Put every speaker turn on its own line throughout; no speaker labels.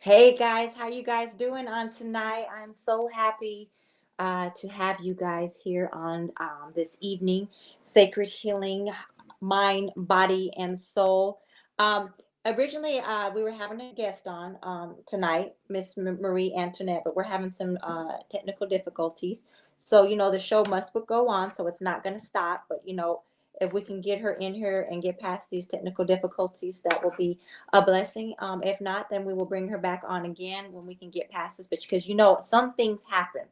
Hey guys, how you guys doing on tonight? I'm so happy to have you guys here on this evening, Sacred Healing, Mind, Body, and Soul. Um, Originally, we were having a guest on tonight, Miss Marie Antoinette, but we're having some technical difficulties. So, the show must go on, so it's not going to stop. But, if we can get her in here and get past these technical difficulties, that will be a blessing. If not, then we will bring her back on again when we can get past this. But because some things happen,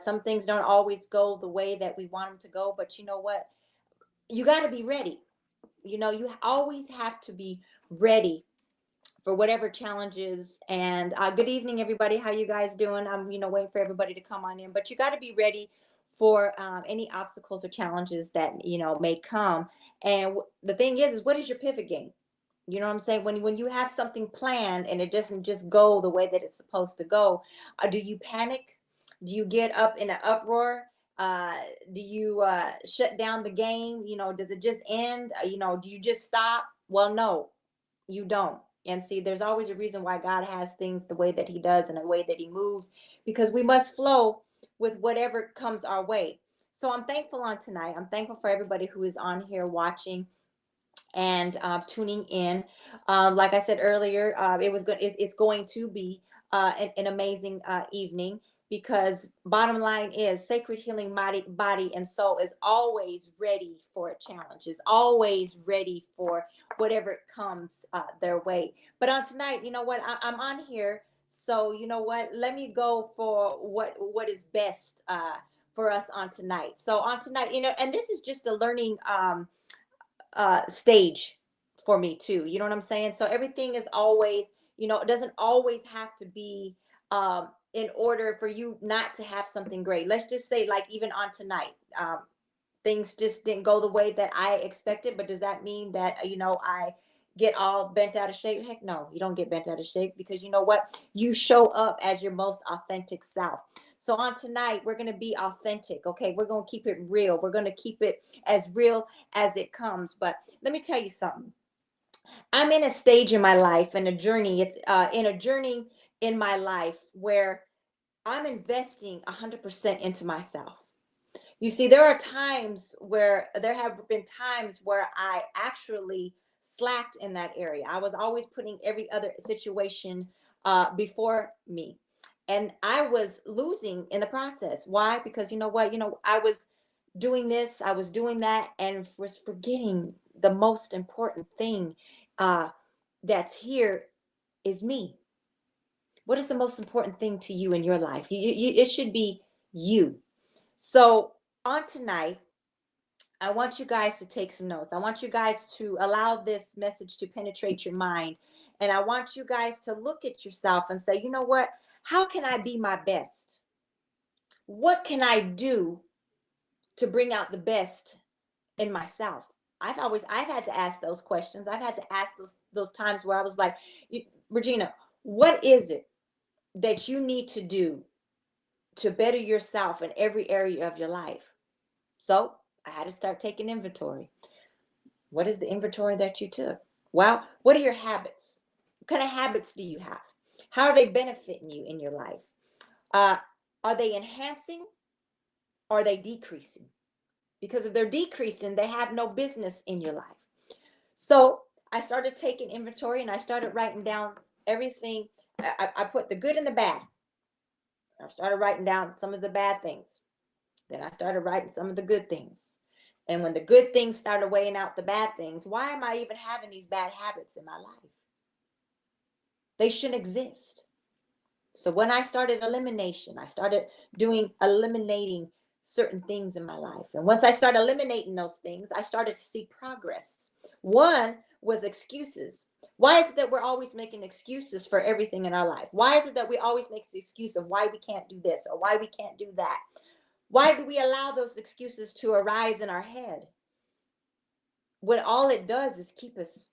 some things don't always go the way that we want them to go. But you know what? You got to be ready. You always have to be ready for whatever challenges. And good evening, everybody. How you guys doing? I'm waiting for everybody to come on in. But you got to be ready for any obstacles or challenges that may come. And the thing is what is your pivot game? You know what I'm saying? When you have something planned and it doesn't just go the way that it's supposed to go, do you panic? Do you get up in an uproar? Do you shut down the game? Does it just end? Do you just stop? Well, no, you don't. And see, there's always a reason why God has things the way that He does and the way that He moves, because we must flow with whatever comes our way. So I'm thankful on tonight. I'm thankful for everybody who is on here watching and tuning in. Like I said earlier, it's going to be an amazing evening, because bottom line is Sacred Healing Body and Soul is always ready for a challenge, is always ready for whatever comes their way. But on tonight, you know what? I'm on here, so you know what? Let me go for what is best for us on tonight. So on tonight, and this is just a learning stage for me too. You know what I'm saying? So everything is always, it doesn't always have to be in order for you not to have something great. Let's just say, like, even on tonight, things just didn't go the way that I expected. But does that mean that, I get all bent out of shape? Heck no, you don't get bent out of shape, because you know what? You show up as your most authentic self. So on tonight, we're going to be authentic. Okay. We're going to keep it real. We're going to keep it as real as it comes. But let me tell you something. I'm in a stage in my life and a journey. It's in a journey in my life where I'm investing 100% into myself. You see, there have been times where I actually slacked in that area. I was always putting every other situation before me. And I was losing in the process. Why? Because you know what? I was doing this, I was doing that, and was forgetting the most important thing uh, that's here is me. What is the most important thing to you in your life? It should be you. So on tonight, I want you guys to take some notes. I want you guys to allow this message to penetrate your mind. And I want you guys to look at yourself and say, you know what? How can I be my best? What can I do to bring out the best in myself? I've had to ask those questions. I've had to ask those times where I was like, Regina, what is it that you need to do to better yourself in every area of your life? So I had to start taking inventory. What is the inventory that you took? Well, what are your habits? What kind of habits do you have? How are they benefiting you in your life? Uh, are they enhancing, or are they decreasing? Because if they're decreasing, they have no business in your life. So I started taking inventory and I started writing down everything. I put the good and the bad. I started writing down some of the bad things. Then I started writing some of the good things. And when the good things started weighing out the bad things, why am I even having these bad habits in my life? They shouldn't exist. So when I started elimination, I started eliminating certain things in my life. And once I started eliminating those things, I started to see progress. One was excuses. Why is it that we're always making excuses for everything in our life? Why is it that we always make the excuse of why we can't do this or why we can't do that? Why do we allow those excuses to arise in our head when all it does is keep us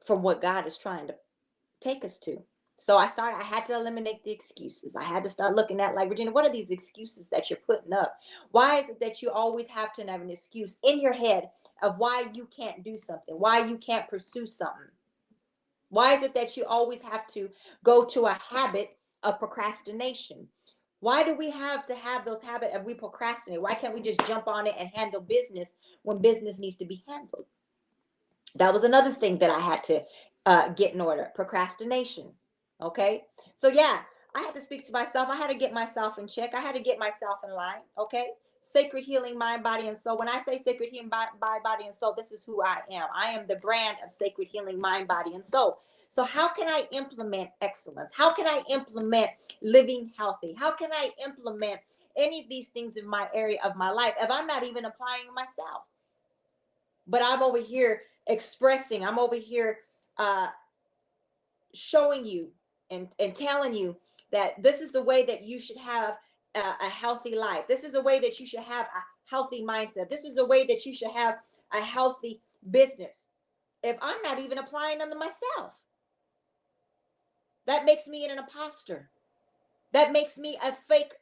from what God is trying to take us to? So I had to eliminate the excuses. I had to start looking at, like, Regina, what are these excuses that you're putting up? Why is it that you always have to have an excuse in your head of why you can't do something, why you can't pursue something? Why is it that you always have to go to a habit of procrastination? Why do we have to have those habits of we procrastinate? Why can't we just jump on it and handle business when business needs to be handled? That was another thing that I had to get in order. Procrastination. Okay. So yeah, I had to speak to myself. I had to get myself in check. I had to get myself in line. Okay. Sacred healing, mind, body, and soul. When I say sacred healing, body, and soul, this is who I am. I am the brand of sacred healing, mind, body, and soul. So how can I implement excellence? How can I implement living healthy? How can I implement any of these things in my area of my life if I'm not even applying myself? But I'm over here expressing, I'm over here uh, showing you and telling you that this is the way that you should have a healthy life. This is a way that you should have a healthy mindset. This is a way that you should have a healthy business. If I'm not even applying them to myself, that makes me an imposter. That makes me a fake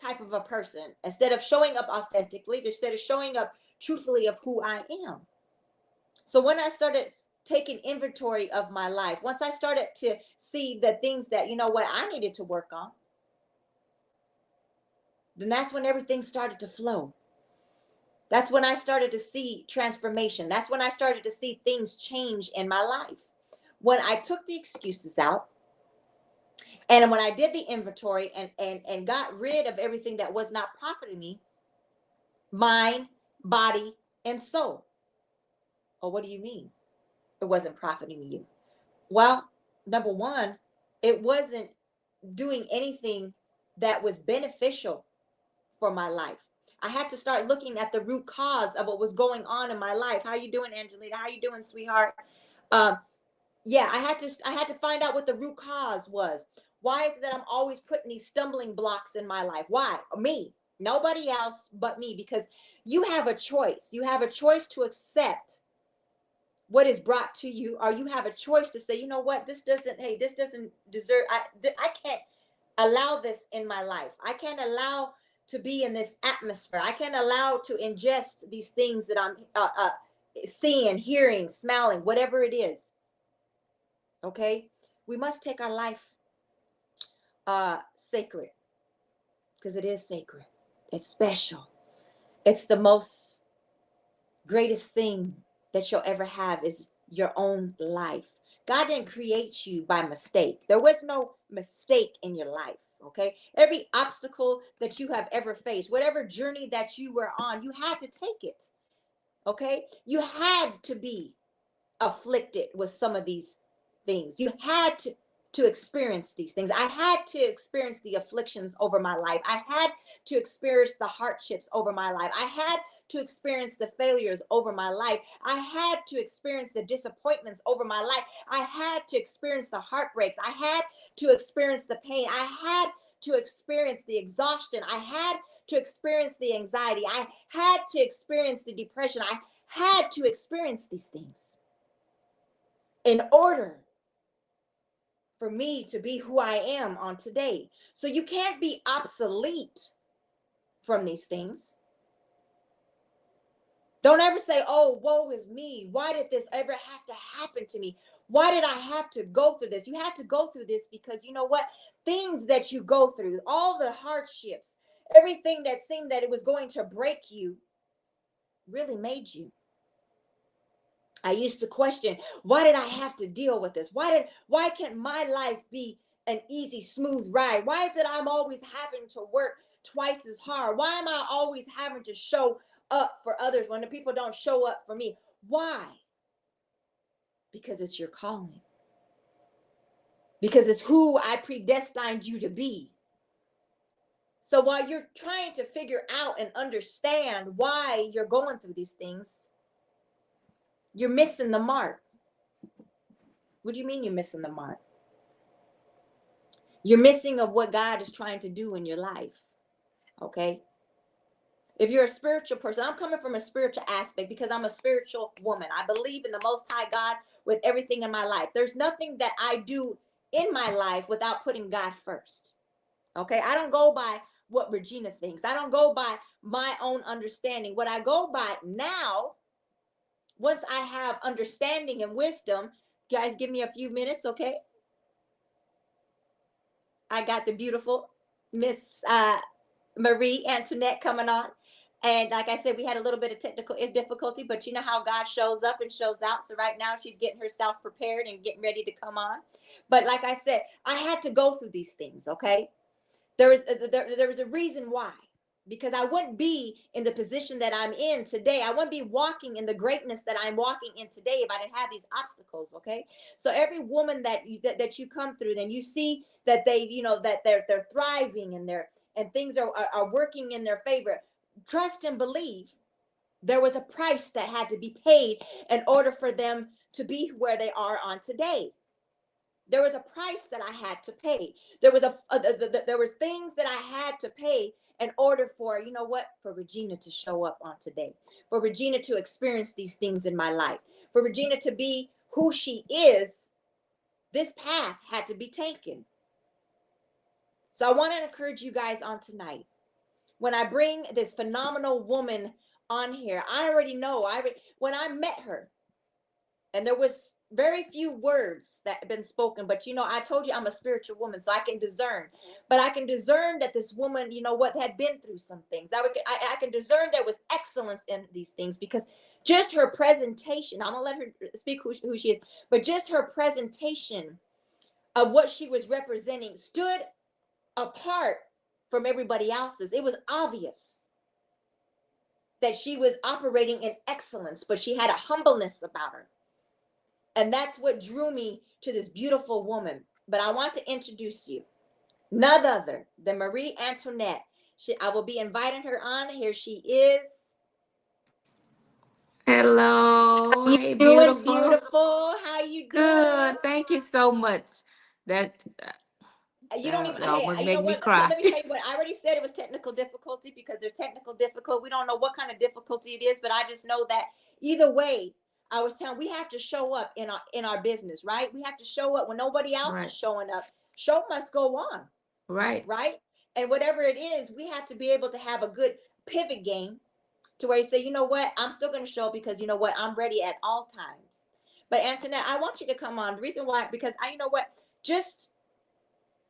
type of a person instead of showing up authentically, instead of showing up truthfully of who I am. So when I started taking inventory of my life, once I started to see the things that, you know what, I needed to work on, then that's when everything started to flow. That's when I started to see transformation. That's when I started to see things change in my life. When I took the excuses out and when I did the inventory and got rid of everything that was not profiting me, mind, body, and soul. Oh, what do you mean? It wasn't profiting you. Well, number one, it wasn't doing anything that was beneficial for my life. I had to start looking at the root cause of what was going on in my life. How you doing, Angelita? How you doing, sweetheart? Um, yeah, I had to find out what the root cause was. Why is it that I'm always putting these stumbling blocks in my life? Why? Me. Nobody else but me. Because you have a choice. You have a choice to accept what is brought to you, or you have a choice to say, you know what, this doesn't deserve. I can't allow this in my life. I can't allow to be in this atmosphere. I can't allow to ingest these things that I'm seeing, hearing, smelling, whatever it is. Okay, we must take our life sacred, because it is sacred. It's special. It's the most greatest thing that you'll ever have is your own life. God didn't create you by mistake. There was no mistake in your life. Okay. Every obstacle that you have ever faced, whatever journey that you were on, you had to take it. Okay. You had to be afflicted with some of these things. You had to experience these things. I had to experience the afflictions over my life. I had to experience the hardships over my life. I had to experience the failures over my life. I had to experience the disappointments over my life. I had to experience the heartbreaks. I had to experience the pain. I had to experience the exhaustion. I had to experience the anxiety. I had to experience the depression. I had to experience these things in order for me to be who I am on today. So you can't be obsolete from these things. Don't ever say, oh, woe is me. Why did this ever have to happen to me? Why did I have to go through this? You had to go through this because you know what? Things that you go through, all the hardships, everything that seemed that it was going to break you really made you. I used to question, why did I have to deal with this? Why can't my life be an easy, smooth ride? Why is it I'm always having to work twice as hard? Why am I always having to show up for others when the people don't show up for me? Why? Because it's your calling. Because it's who I predestined you to be. So while you're trying to figure out and understand why you're going through these things, you're missing the mark. What do you mean you're missing the mark? You're missing of what God is trying to do in your life. Okay. If you're a spiritual person, I'm coming from a spiritual aspect because I'm a spiritual woman. I believe in the Most High God with everything in my life. There's nothing that I do in my life without putting God first. Okay. I don't go by what Regina thinks. I don't go by my own understanding. What I go by now, once I have understanding and wisdom, Guys, give me a few minutes, okay? I got the beautiful Miss Marie Antoinette coming on. And like I said, we had a little bit of technical difficulty, but you know how God shows up and shows out. So right now she's getting herself prepared and getting ready to come on. But like I said, I had to go through these things, okay? There was a reason why, because I wouldn't be in the position that I'm in today. I wouldn't be walking in the greatness that I'm walking in today if I didn't have these obstacles. Okay, so every woman that you come through, then you see that they, that they're thriving and things are working in their favor. Trust and believe. There was a price that had to be paid in order for them to be where they are on today. There was a price that I had to pay. There was things that I had to pay in order for, for Regina to show up on today, for Regina to experience these things in my life, for Regina to be who she is. This path had to be taken. So I want to encourage you guys on tonight. When I bring this phenomenal woman on here, I already know. When I met her, and there was very few words that have been spoken, but I told you I'm a spiritual woman, so I can discern. But I can discern that this woman, what, had been through some things. I can discern there was excellence in these things, because just her presentation, I'm gonna let her speak who she is, but just her presentation of what she was representing stood apart from everybody else's. It was obvious that she was operating in excellence, but she had a humbleness about her. And that's what drew me to this beautiful woman. But I want to introduce you, none other than Marie Antoinette. I will be inviting her on. Here she is.
Hello.
You
Hey,
doing,
beautiful.
beautiful? How you doing?
Good. Thank you so much. That
You don't even. Hey,
almost
you know
make me
what?
cry.
Let me tell you what. I already said it was technical difficulty, because there's technical difficulty. We don't know what kind of difficulty it is, but I just know that either way, I was telling, we have to show up in our business, right? We have to show up when nobody else is
Right.
showing up. Show must go on,
Right.
right? And whatever it is, we have to be able to have a good pivot game to where you say, you know what, I'm still going to show up, because you know what, I'm ready at all times. But Antoinette, I want you to come on. The reason why, because you know what, just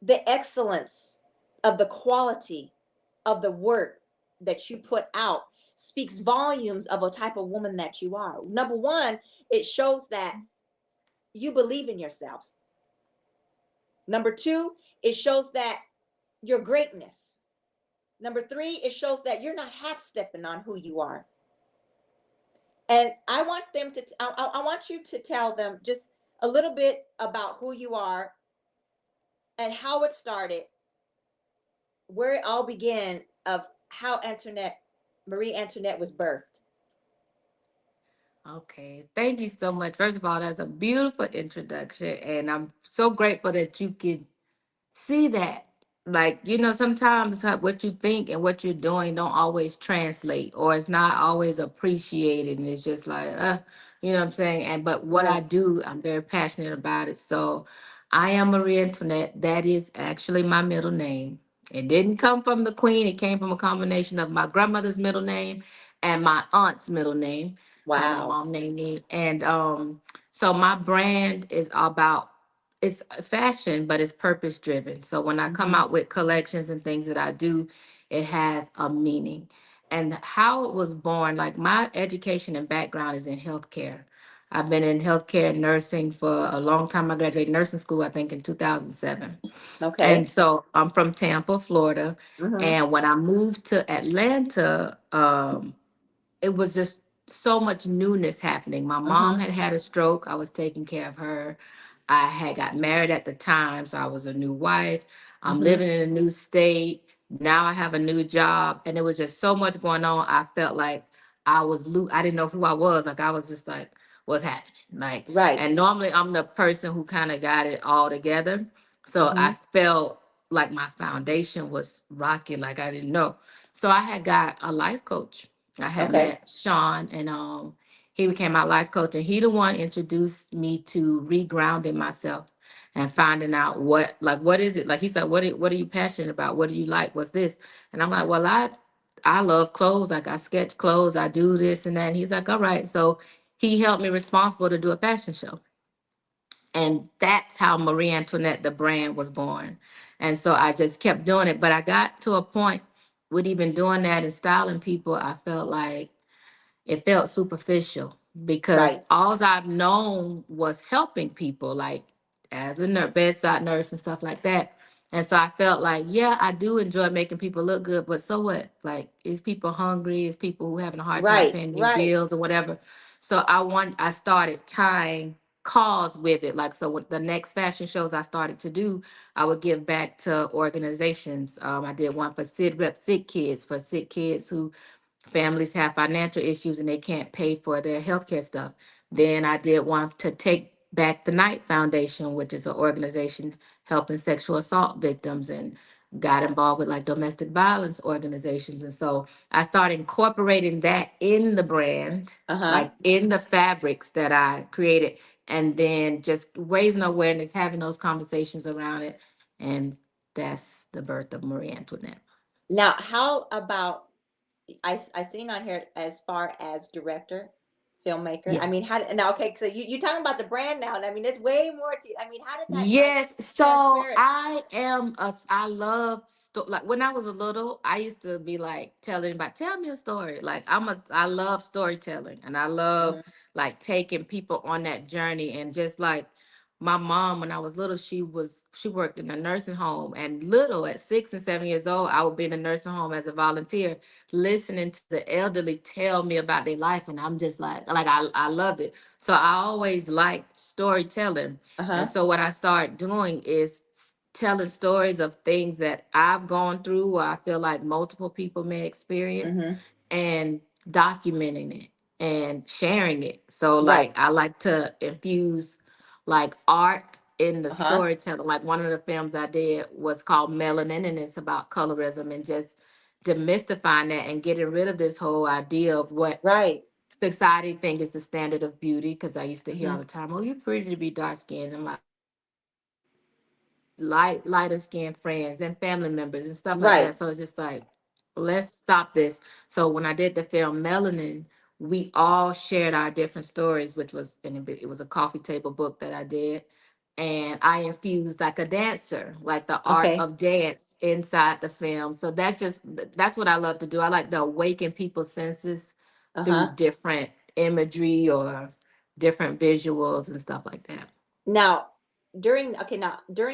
the excellence of the quality of the work that you put out speaks volumes of a type of woman that you are. Number one, it shows that you believe in yourself. Number two, it shows that your greatness. Number three, it shows that you're not half stepping on who you are. And I want them to, I want you to tell them just a little bit about who you are and how it started, where it all began, of how Marie Antoinette was birthed.
Okay. Thank you so much. First of all, that's a beautiful introduction. And I'm so grateful that you could see that. Like, sometimes what you think and what you're doing don't always translate, or it's not always appreciated, and it's just like, what I'm saying. And but what I
Right.
do, I'm very passionate about it. So I am Marie Antoinette. That is actually my middle name. It didn't come from the queen. It came from a combination of my grandmother's middle name and my aunt's middle name, how my
Wow.
mom named me. And so my brand is about, it's fashion, but it's purpose driven. So when I come
Mm-hmm.
out with collections and things that I do, it has a meaning. And how it was born, like my education and background is in healthcare. I've been in healthcare and nursing for a long time. I graduated nursing school, I think, in 2007.
Okay.
And so I'm from Tampa, Florida.
Mm-hmm.
And when I moved to Atlanta, it was just so much newness happening. My mom
Mm-hmm.
had had a stroke. I was taking care of her. I had got married at the time, so I was a new wife. I'm
Mm-hmm.
living in a new state. Now I have a new job, and it was just so much going on. I felt like I didn't know who I was. Like I was just like, what's happening? Like,
Right.
and normally I'm the person who kind of got it all together. So
Mm-hmm.
I felt like my foundation was rocky, like I didn't know. So I had got a life coach. I had
Okay.
met Sean, and he became my life coach, and he the one introduced me to regrounding myself and finding out what is it, like he said, what are you passionate about, what do you like, what's this? And I'm like, well, I love clothes, like I sketch clothes, I do this and that. And he's like, all right. So he held me responsible to do a fashion show. And that's how Marie Antoinette, the brand, was born. And so I just kept doing it. But I got to a point with even doing that and styling people, I felt like it felt superficial because
Right.
all I've known was helping people, like as a bedside nurse and stuff like that. And so I felt like, yeah, I do enjoy making people look good, but so what? Like, is people hungry? Is people who having a hard time
Right.
paying their
Right.
bills or whatever? So I started tying cause with it. Like, so with the next fashion shows I started to do, I would give back to organizations. I did one for sick kids, for sick kids who families have financial issues and they can't pay for their healthcare stuff. Then I did one to Take Back the Night Foundation, which is an organization helping sexual assault victims, and got involved with like domestic violence organizations. And so I started incorporating that in the brand,
Uh-huh.
like in the fabrics that I created, and then just raising awareness, having those conversations around it. And that's the birth of Marie Antoinette.
Now, how about I seen on here as far as director, filmmaker. I
Yeah.
mean, how now? Okay, so you talking about the brand now? And I mean, it's way more to. I mean, how did that like
Yes, so
transparent?
I love like when I was a little, I used to be like telling about tell me a story. Like I love storytelling and I love
Hmm.
like taking people on that journey. And just like my mom when I was little, she worked in a nursing home, and little at 6 and 7 years old, I would be in a nursing home as a volunteer, listening to the elderly tell me about their life, and I'm just like I loved it. So I always liked storytelling. And
Uh-huh.
so what I start doing is telling stories of things that I've gone through or I feel like multiple people may experience,
Hmm.
and documenting it and sharing it. So
Right.
like I like to infuse like art in the
Uh-huh.
storytelling. Like one of the films I did was called Melanin, and it's about colorism and just demystifying that and getting rid of this whole idea of what
Right.
society think is the standard of beauty. Because I used to hear all
Hmm.
the time, "Oh, you're pretty to be dark skinned." I'm like, lighter skinned friends and family members and stuff like
Right.
that. So it's just like, let's stop this. So when I did the film Melanin, we all shared our different stories, which was and it was a coffee table book that I did. And I infused like a dancer, like the art
Okay.
of dance inside the film. So that's what I love to do. I like to awaken people's senses through
Uh-huh.
different imagery or different visuals and stuff like that.
Now, during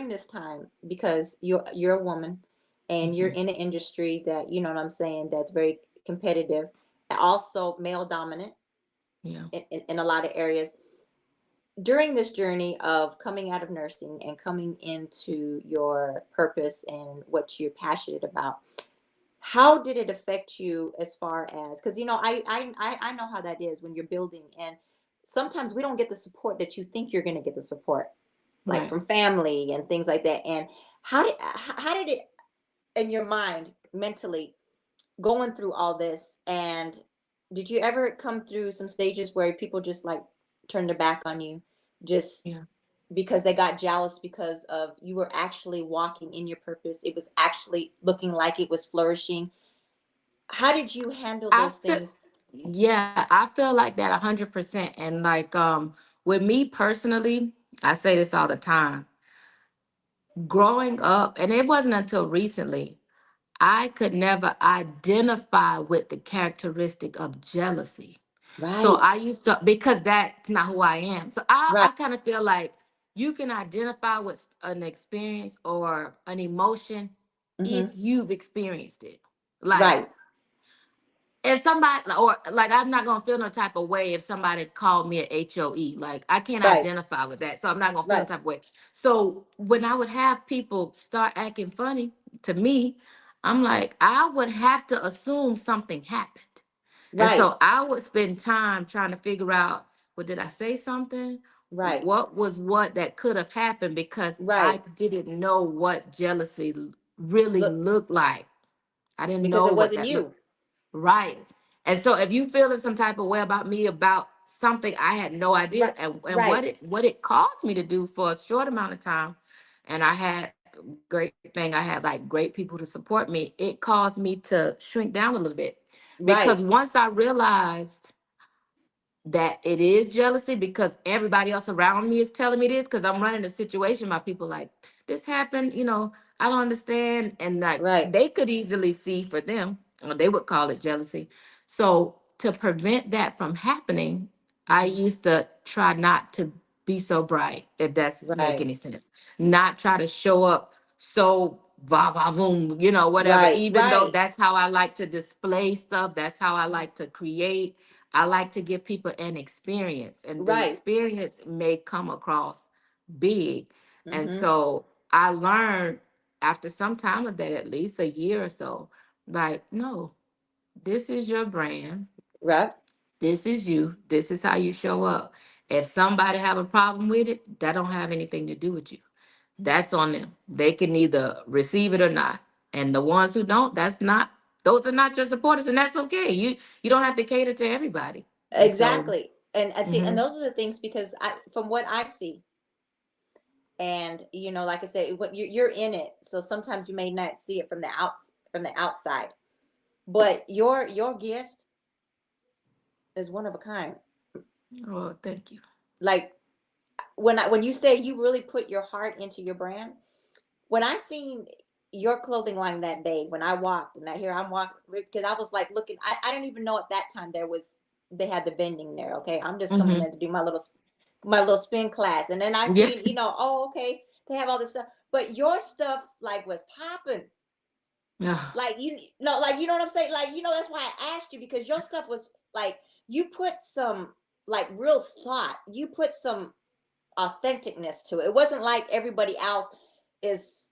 this time, because you're a woman and you're
Hmm.
in an industry that, you know what I'm saying, that's very competitive, and also male dominant
Yeah.
in a lot of areas. During this journey of coming out of nursing and coming into your purpose and what you're passionate about, how did it affect you as far as, because you know I know how that is when you're building, and sometimes we don't get the support that you think you're going to get the support, like
Right.
from family and things like that. And how did it in your mind mentally going through all this? And did you ever come through some stages where people just like turned their back on you, just
Yeah.
because they got jealous because of you were actually walking in your purpose, it was actually looking like it was flourishing? How did you handle
I
those
feel,
things?
yeah, I feel like that 100%. And like, with me personally, I say this all the time. Growing up, and it wasn't until recently, I could never identify with the characteristic of jealousy. So
Right.
I used to, because that's not who I am. So
Right.
I kind of feel like you can identify with an experience or an emotion if
Hmm.
you've experienced it. Like,
Right.
if somebody, or like, I'm not gonna feel no type of way if somebody called me a HOE. Like I can't
Right.
identify with that, so I'm not gonna feel no
Right.
type of way. So when I would have people start acting funny to me, I'm like, I would have to assume something happened, and
Right.
so I would spend time trying to figure out, well, did I say something?
Right.
What was what that could have happened, because I
Right.
didn't know what jealousy really
Look,
looked like. I didn't
because
know
it
what
wasn't
that looked.
you.
Right. And so if you feeling some type of way about me about something, I had no idea,
Right.
and
Right.
what it caused me to do for a short amount of time, and I had great thing, I had like great people to support me. It caused me to shrink down a little bit, because
Right.
once I realized that it is jealousy because everybody else around me is telling me this, because I'm running a situation my people like this happened, I don't understand, and like
Right.
they could easily see for them, or they would call it jealousy. So to prevent that from happening, I
Hmm.
used to try not to be so bright, if that's make
Right.
any sense, not try to show up so va va voom, whatever,
Right.
even though
Right.
that's how I like to display stuff, that's how I like to create. I like to give people an experience, and the
Right.
experience may come across big. And
Hmm.
so I learned after some time of that, at least a year or so, like, no, this is your brand.
Right.
This is you. This is how you show up. If somebody have a problem with it, that don't have anything to do with you. That's on them. They can either receive it or not. And the ones who don't, those are not your supporters, and that's okay. You don't have to cater to everybody. And so,
Exactly. And see, and
mhm.
those are the things, because from what I see, and like I said, what you're in it, so sometimes you may not see it from the outside, but your gift is one of a kind.
Oh, thank you.
Like, when you say you really put your heart into your brand, when I seen your clothing line that day, when I walked, and I'm walking, because I was like looking, I didn't even know at that time they had the vending there. Okay, I'm just coming
Hmm.
in to do my little spin class, and then I
Yeah.
seen, oh, okay, they have all this stuff, but your stuff like was popping.
Yeah.
Like, like, you know what I'm saying, like, that's why I asked you, because your stuff was like, you put some, like, real thought, you put some authenticness to it. It wasn't like everybody else is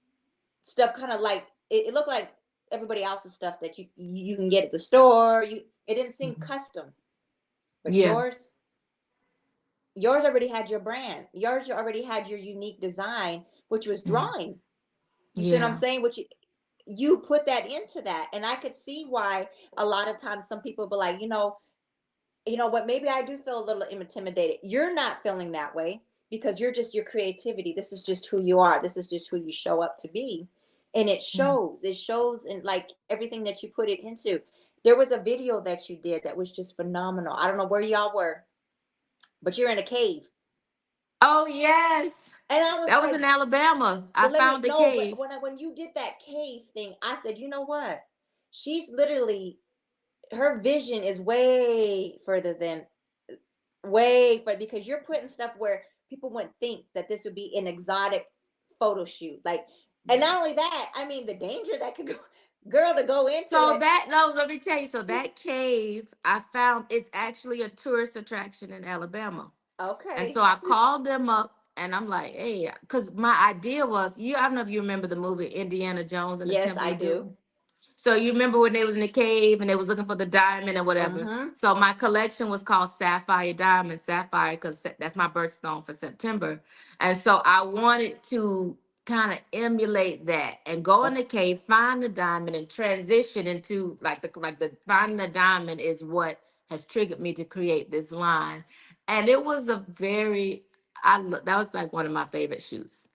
stuff, kind of like it looked like everybody else's stuff that you can get at the store. It didn't seem
Mhm.
custom, but
Yeah.
yours already had your brand. Yours already had your unique design, which was
Mhm.
drawing. You see what I'm
Yeah.
saying? Which you put that into that, and I could see why a lot of times some people be like, what, maybe I do feel a little intimidated. You're not feeling that way, because you're just your creativity. This is just who you are. This is just who you show up to be. And
Mhm.
it shows in, like, everything that you put it into. There was a video that you did that was just phenomenal. I don't know where y'all were, but you're in a cave.
Oh yes,
And I was
that was
like,
in Alabama. I
but let me
found the
no, but
cave.
when you did that cave thing, I said, you know what? She's literally, her vision is way further, because you're putting stuff where people wouldn't think that this would be an exotic photo shoot. Like, and
Yeah.
not only that, I mean, the danger that could go, girl, to go into
So
it.
that no, let me tell you. So that cave I found, it's actually a tourist attraction in Alabama. And so
Okay.
I called them up and I'm like, hey, because my idea was, I don't know if you remember the movie Indiana Jones and the
Yes,
Temple
I
of
do.
Doom. So you remember when they was in the cave and they was looking for the diamond or whatever.
Mm-hmm.
So my collection was called Sapphire Diamond, Sapphire, because that's my birthstone for September. And so I wanted to kind of emulate that and go in the cave, find the diamond, and transition into like the finding the diamond is what has triggered me to create this line. And it was a very that was like one of my favorite shoots.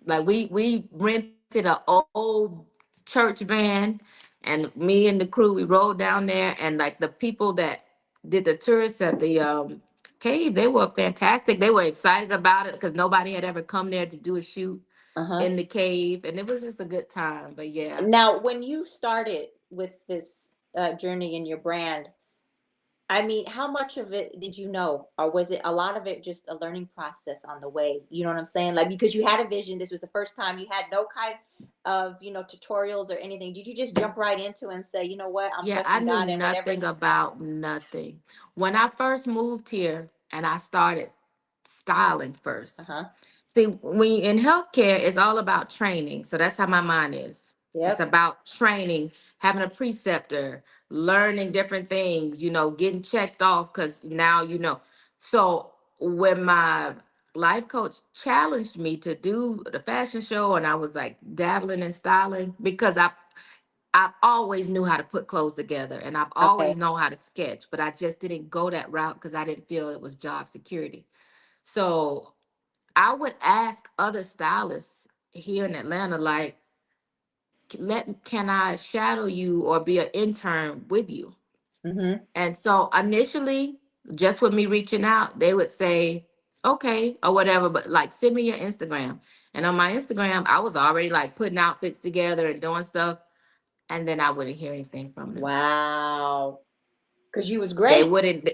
Like we rented an old church van, and me and the crew, we rode down there, and like the people that did the tourists at the cave, they were fantastic. They were excited about it because nobody had ever come there to do a shoot
Uh-huh.
in the cave, and it was just a good time. But yeah.
Now, when you started with this journey in your brand, I mean, how much of it did you know? Or was it a lot of it just a learning process on the way? You know what I'm saying? Like, because you had a vision, this was the first time, you had no kind of, tutorials or anything. Did you just jump right into it and say, you know what, I'm
Yeah, I
trusting
knew
God and whatever
nothing
he.
about nothing. When I first moved here and I started styling first.
Uh-huh.
See, when you in healthcare, it's all about training. So that's how my mind is. It's
Yep.
about training, having a preceptor, learning different things, getting checked off because now you know. So when my life coach challenged me to do the fashion show, and I was like dabbling in styling because I've always knew how to put clothes together and I've always
Okay.
known how to sketch, but I just didn't go that route because I didn't feel it was job security. So I would ask other stylists here in Atlanta, like, can I shadow you or be an intern with you?
Mm-hmm.
And so initially, just with me reaching out, they would say, okay, or whatever, but like send me your Instagram. And on my Instagram, I was already like putting outfits together and doing stuff. And then I wouldn't hear anything from them.
Wow. Because you was
They
great.
wouldn't,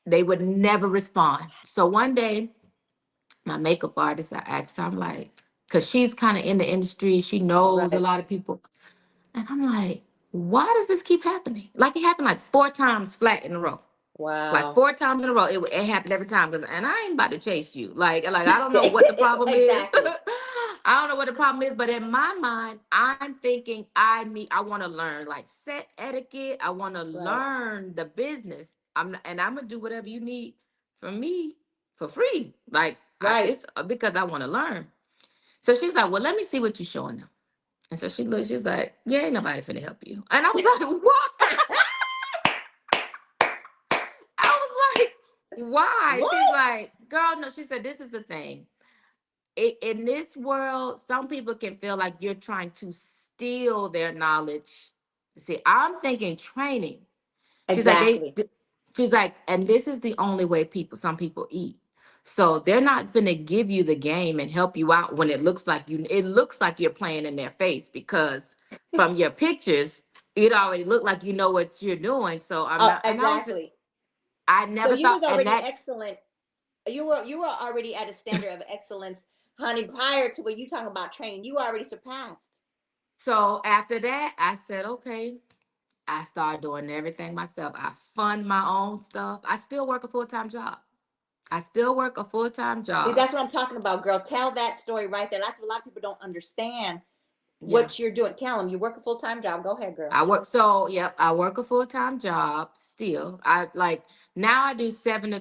they would never respond. So one day, my makeup artist, I asked her, I'm like, because she's kind of in the industry, she knows a
Right.
lot of people. And I'm like, why does this keep happening? Like it happened like 4 times flat in a row. Like
Wow.
4 times in a row. It happened every time. Cause and I ain't about to chase you. Like I don't know what the problem is.
Exactly.
I don't know what the problem is, but in my mind, I'm thinking I want to learn like set etiquette. I want to
Right.
learn the business. And I'm gonna do whatever you need from me for free. Like
Right.
it's because I want to learn. So she's like, well, let me see what you're showing them. And so she looks, she's like, yeah, ain't nobody finna help you. And I was like, what? I was like, why? She's
What?
like, girl, no. She said, this is the thing. In this world, some people can feel like you're trying to steal their knowledge. See, I'm thinking training. She's like,
Exactly.
she's like, and this is the only way some people eat. So they're not gonna give you the game and help you out when it looks like you're playing in their face because from your pictures, it already looked like you know what you're doing. So I'm
Oh,
not, and I was just,
exactly.
I
So
never
you
thought,
was
and
already
that
excellent. You were already at a standard of excellence, honey, prior to what you talking about training. You already surpassed.
so after that, I said, okay. I started doing everything myself. I fund my own stuff. I still work a full-time job. I still work a full-time
See,
job.
that's what I'm talking about, girl. Tell that story right there. That's what a lot of people don't understand
Yeah.
what you're doing. Tell them you work a full time job. Go ahead, girl.
I work so yep, I work a full-time job still. I like now I do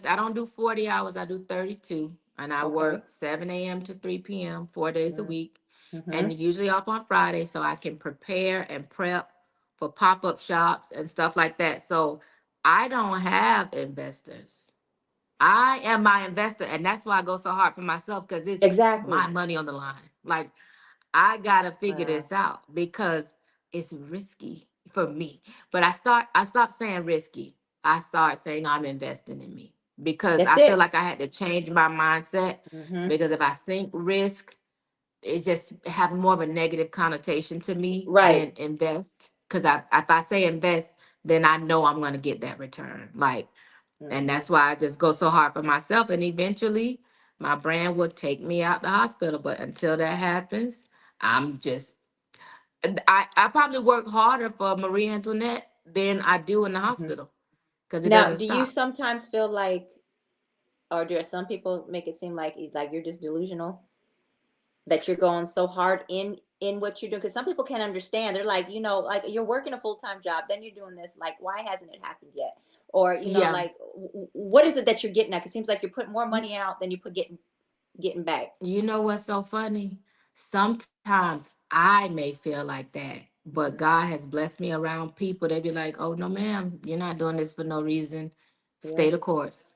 I don't do 40 hours, I do 32. And I
Okay.
work 7 a.m. to 3 p.m. 4 days a
Mm-hmm.
week.
Mm-hmm.
And usually off on Friday so I can prepare and prep for pop-up shops and stuff like that. So I don't have investors. I am my investor, and that's why I go so hard for myself because it's my
Exactly.
money on the line. Like I gotta figure
Wow.
this out because it's risky for me. But I stopped saying risky. I start saying I'm investing in me because
That's
I feel
it.
like I had to change my mindset
Mm-hmm.
because if I think risk, it just have more of a negative connotation to me
Right.
than invest. Because if I say invest, then I know I'm gonna get that return. Like and
Mm-hmm.
that's why I just go so hard for myself. And eventually my brand will take me out the hospital. But until that happens, I'm just I probably work harder for Marie Antoinette than I do in the
Mm-hmm.
hospital because it
Now,
doesn't
do you
stop.
sometimes feel like, or do some people make it seem like it's like you're just delusional that you're going so hard in what you're doing? Because some people can't understand. They're like, like you're working a full time job, then you're doing this. Like, why hasn't it happened yet? Or
Yeah.
like, what is it that you're getting at? 'Cause it seems like you're putting more
You,
money out than you put getting back.
you know what's so funny? Sometimes I may feel like that, but
Mhm.
God has blessed me around people. They be like, oh, no, ma'am, you're not doing this for no reason. Stay
Yeah.
the course.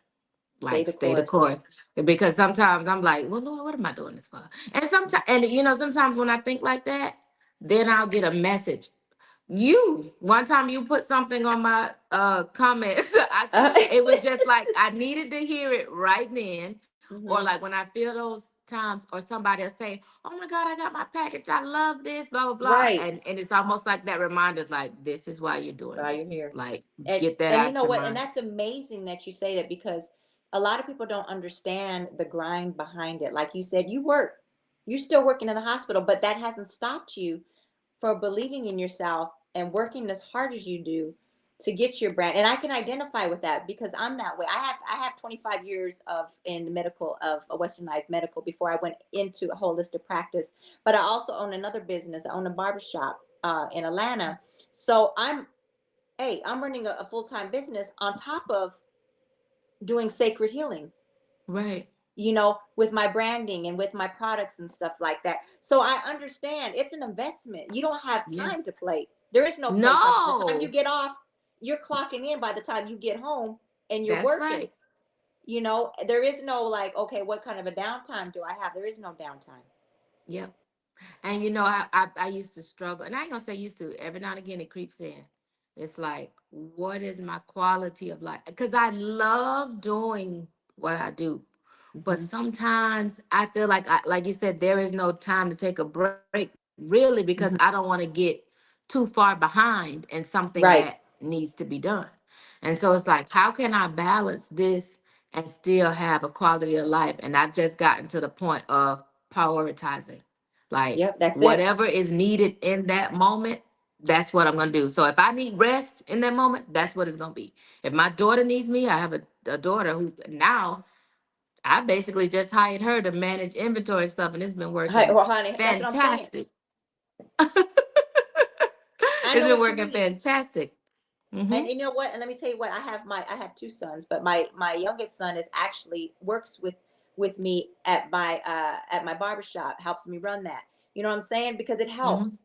Stay
Like
the
stay the
course.
course because sometimes I'm like, well, Lord, what am I doing this for? And sometimes, and sometimes when I think like that, then I'll get a message. You one time you put something on my comments.
Uh,
It was just like I needed to hear it right then, or
hmm.
like when I feel those times, or somebody will say, "Oh my God, I got my package. I love this." Blah blah blah,
Right.
and it's almost like that reminder, like this is why you're doing
While
it.
you're here.
Like
And
get that
and you
out
know
your
what? And
mind.
that's amazing that you say that because a lot of people don't understand the grind behind it. Like you said, you work. You're still working in the hospital, but that hasn't stopped you for believing in yourself and working as hard as you do to get your brand. And I can identify with that because I'm that way. I have 25 years of in the medical of a westernized medical before I went into a holistic practice. But I also own another business. I own a barbershop in Atlanta. So I'm running a full-time business on top of doing sacred healing,
Right.
with my branding and with my products and stuff like that. So I understand it's an investment. You don't have time
Yes.
to play. There is no playtime. From the time you
No.
get off, you're clocking in by the time you get home and you're
That's
working.
right.
There is no like, okay, what kind of a downtime do I have? There is no downtime.
Yep. And I used to struggle, and I ain't gonna say used to. Every now and again, it creeps in. It's like, what is my quality of life? Because I love doing what I do. But
Hmm.
sometimes I feel like, like you said, there is no time to take a break, really, because I don't want to
Hmm.
get too far behind in something that
Right.
needs to be done. And so it's like, how can I balance this and still have a quality of life? And I've just gotten to the point of prioritizing. Like,
Yep, that's it.
whatever is needed in that moment, that's what I'm gonna do. So if I need rest in that moment, that's what it's gonna be. If my daughter needs me, I have a daughter who now I basically just hired her to manage inventory stuff, and it's been
Hi,
working
well, honey, that's what I'm saying.
fantastic.
I
It's
know
been
what you
working
mean.
fantastic.
And
Mm-hmm.
you know what? And let me tell you what, I have two sons, but my youngest son is actually works with me at my barbershop, helps me run that. You know what I'm saying? Because it
Mm-hmm.
helps.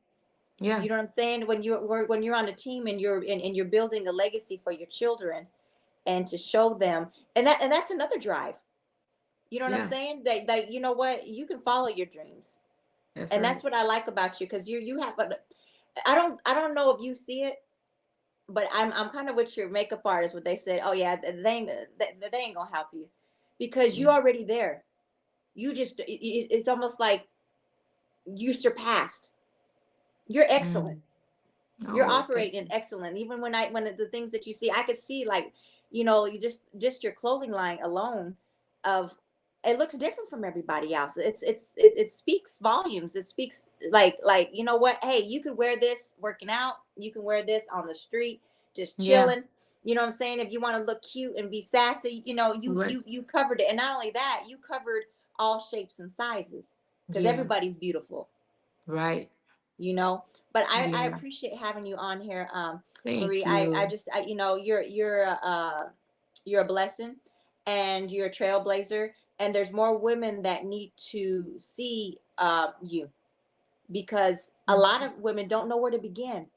Yeah.
You know what I'm saying? When you're on a team and you're building a legacy for your children and to show them, and that's another drive. You know what I'm
Yeah.
saying? That you know what, you can follow your dreams,
That's
and
right.
that's what I like about you, because you have a, I don't know if you see it, but I'm kind of with your makeup artist. What they said, oh yeah, they ain't gonna help you, because
Yeah.
you already there. You just it's almost like you surpassed. You're excellent.
Mm.
You're
Oh, thank
operating
you.
excellent. Even when the things that you see, I could see, like, you just your clothing line alone, of it looks different from everybody else. It speaks volumes. It speaks, like, you know what, hey, you could wear this working out, you can wear this on the street just
Yeah.
chilling. You know what I'm saying? If you want to look cute and be sassy,
Right.
you covered it. And not only that, you covered all shapes and sizes, because
Yeah.
everybody's beautiful,
Right.
you know. But I
Yeah.
appreciate having you on here, Marie.
Thank
I
you.
just, you're a blessing, and you're a trailblazer, and there's more women that need to see you, because a
Thank
lot
you.
of women don't know where to begin.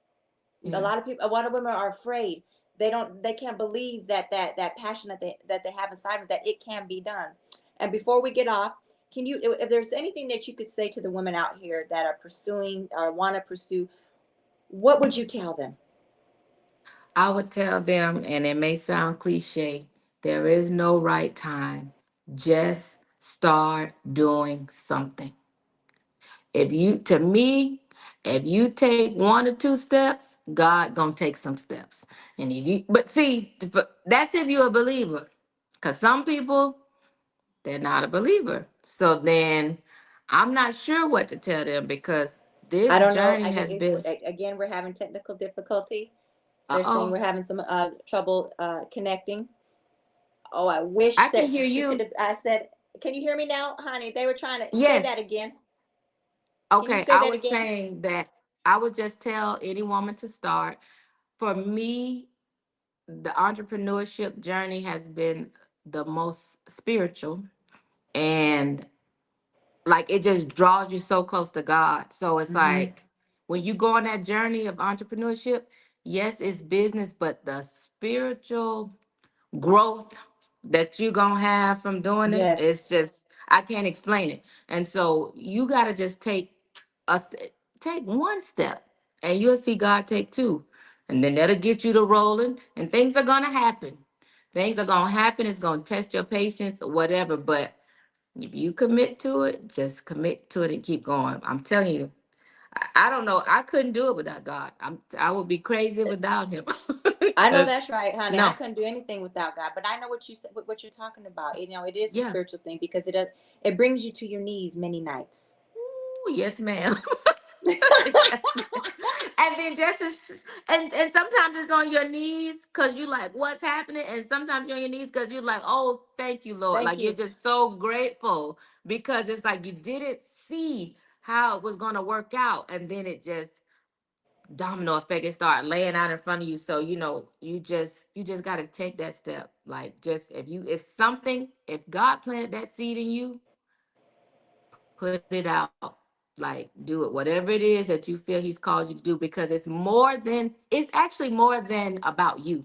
Yeah.
A lot of women are afraid. They can't believe that passion that they have inside them, that it can be done. And before we get off, can you, if there's anything that you could say to the women out here that are pursuing or want to pursue, what would you tell them?
I would tell them, and it may sound cliche, there is no right time. Just start doing something. If you, to me, if you take one or two steps, God gonna take some steps. And if you, but see, that's if you're a believer. Cause some people, they're not a believer. So then I'm not sure what to tell them because
I
this
don't know.
journey has been,
Again, we're having technical difficulty. They're saying
uh-oh,
we're having some trouble connecting. Oh, I
I
wish
can
that
hear
she could
you.
have. I said, "Can you hear me now, honey?" They were trying to say
Yes.
that again. Can you
Okay.
say
I
that
was
again?
saying that I would just tell any woman to start. For me, the entrepreneurship journey has been the most spiritual, and like it just draws you so close to God. So it's
Hmm.
like when you go on that journey of entrepreneurship, yes, it's business, but the spiritual growth that you're gonna have from doing it,
Yes.
it's just I can't explain it. And so you gotta just take one step, and you'll see God take two, and then that'll get you to rolling, and things are gonna happen. Things are gonna happen. It's gonna test your patience or whatever, but if you commit to it, just commit to it and keep going. I'm telling you, I don't know. I couldn't do it without God. I would be crazy without Him.
I know
Cause
that's right, honey. I
no,
couldn't do anything without God, but I know what you said, what you're talking about. It is a
yeah.
spiritual thing, because it brings you to your knees many nights.
Ooh, yes, ma'am. Yes, ma'am. And then and sometimes it's on your knees because you like what's happening, and sometimes you're on your knees because you're like, oh, thank you, Lord.
Thank
Like you're
you.
just so grateful because it's like you didn't see how it was gonna work out, and then it just domino effect. It start laying out in front of you. So you just got to take that step. Like just if God planted that seed in you, put it out. Like do it, whatever it is that you feel He's called you to do, because it's actually more than about you.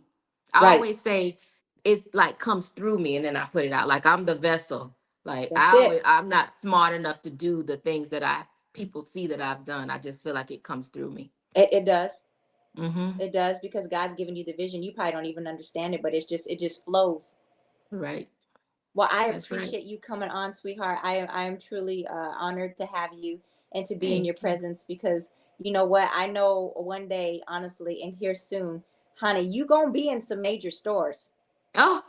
I
Right.
always say it's like comes through me, and then I put it out. Like I'm the vessel. Like
That's it.
I'm not smart enough to do the things that I people see that I've done. I just feel like it comes through me.
It does.
Mm-hmm.
It does, because God's given you the vision. You probably don't even understand it, but it just flows.
Right.
Well, I
That's right.
appreciate you coming on, sweetheart. I am truly honored to have you and to be in your
Thank you.
presence, because you know what? I know one day, honestly, and here soon, honey, you gonna be in some major stores.
Oh,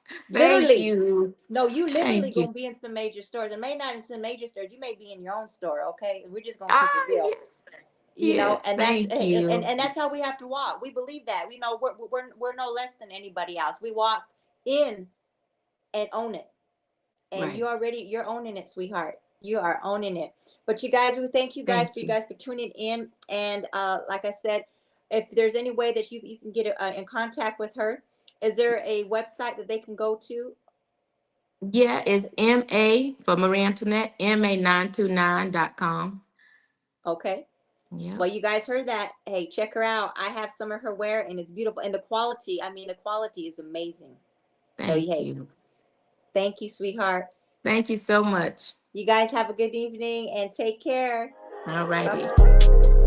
thank
Literally.
you.
No, you literally
Thank you.
gonna be in some major stores. And may not in some major stores. You may be in your own store, okay? We're just gonna keep it
Ah,
real.
yes.
You know,
Yes,
and that's
thank you.
and that's how we have to walk. We believe that. You know, we're no less than anybody else. We walk in and own it. And
Right.
you're owning it, sweetheart. You are owning it. But you guys, we thank you guys for
Thank
you
you.
guys for tuning in. And like I said, if there's any way that you can get in contact with her, is there a website that they can go to?
Yeah, it's MA for Marie Antoinette, ma929.com.
Okay.
Yep.
Well, you guys heard that. Hey, check her out. I have some of her wear, and it's beautiful. And the quality, I mean, the quality is amazing. So,
Thank
hey,
you.
thank you, sweetheart.
Thank you so much.
You guys have a good evening and take care.
All righty.
Bye.